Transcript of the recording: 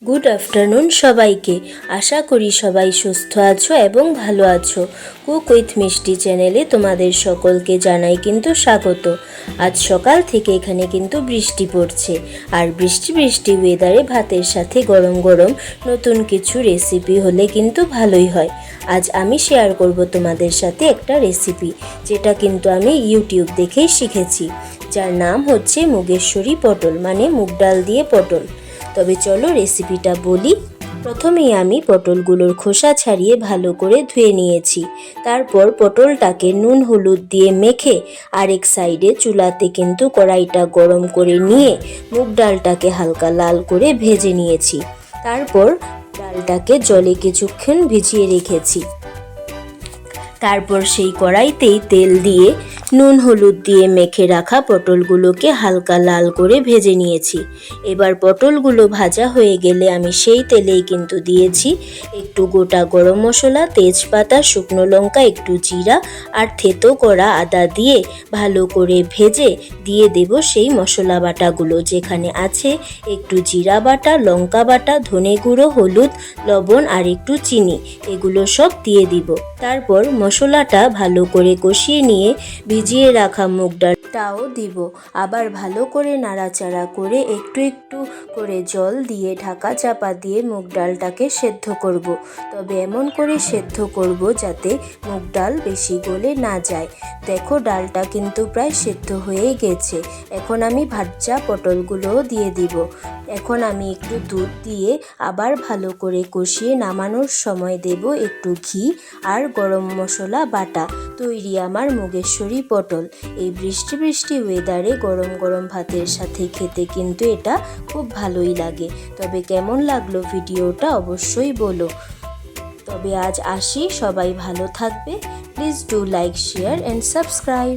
Good afternoon সবাইকে। আশা করি সবাই সুস্থ আছো এবং ভালো আছো। কুক উইথ মিষ্টি চ্যানেলে তোমাদের সকলকে জানাই কিন্তু স্বাগত। আজ সকাল থেকে এখানে কিন্তু বৃষ্টি পড়ছে, আর বৃষ্টি বৃষ্টি ওয়েদারে ভাতের সাথে গরম গরম নতুন কিছু রেসিপি হলে কিন্তু ভালোই হয়। আজ আমি শেয়ার করব তোমাদের সাথে একটা রেসিপি, যেটা কিন্তু আমি ইউটিউব দেখেই শিখেছি, যার নাম হচ্ছে মুগেশ্বরী পটল, মানে মুগ ডাল দিয়ে পটল। তবে চলো রেসিপিটা বলি। প্রথমেই আমি পটলগুলোর খোসা ছাড়িয়ে ভালো করে ধুয়ে নিয়েছি। তারপর পটলটাকে নুন হলুদ দিয়ে মেখে আরেক সাইডে চুলাতে কিন্তু কড়াইটা গরম করে নিয়ে মুগ ডালটাকে হালকা লাল করে ভেজে নিয়েছি। তারপর ডালটাকে জলে কিছুক্ষণ ভিজিয়ে রেখেছি। তারপর সেই কড়াইতেই তেল দিয়ে নুন হলুদ দিয়ে মেখে রাখা পটলগুলোকে হালকা লাল করে ভেজে নিয়েছি। এবার পটলগুলো ভাজা হয়ে গেলে আমি সেই তেলেই কিন্তু দিয়েছি একটু গোটা গরম মশলা, তেজপাতা, শুকনো লঙ্কা, একটু জিরা আর থেতো করা আদা দিয়ে ভালো করে ভেজে দিয়ে দেব সেই মশলা বাটাগুলো, যেখানে আছে একটু জিরা বাটা, লঙ্কা বাটা, ধনে গুঁড়ো, হলুদ, লবণ আর একটু চিনি। এগুলো সব দিয়ে দিব। তারপর মশলাটা ভালো করে কষিয়ে নিয়ে ভিজিয়ে রাখা মুগ ডালটাও দিব। আবার ভালো করে নাড়াচাড়া করে একটু একটু করে জল দিয়ে ঢাকা চাপা দিয়ে মুগ ডালটাকে সেদ্ধ করব। তবে এমন করে সেদ্ধ করব যাতে মুগ ডাল বেশি গলে না যায়। দেখো, ডালটা কিন্তু প্রায় সেদ্ধ হয়ে গেছে। এখন আমি ভাজা পটলগুলোও দিয়ে দিব। এখন আমি একটু দুধ দিয়ে আবার ভালো করে কষিয়ে নামানোর সময় দেব একটু ঘি আর গরম মশলা বাটা। তৈরি আমার মুগেশ্বরী পটল। এই বৃষ্টি বৃষ্টি ওয়েদারে গরম গরম ভাতের সাথে খেতে কিন্তু এটা খুব ভালোই লাগে। তবে কেমন লাগলো ভিডিওটা অবশ্যই বলো। তবে আজ আসি, সবাই ভালো থাকবে। Please do like, share and subscribe.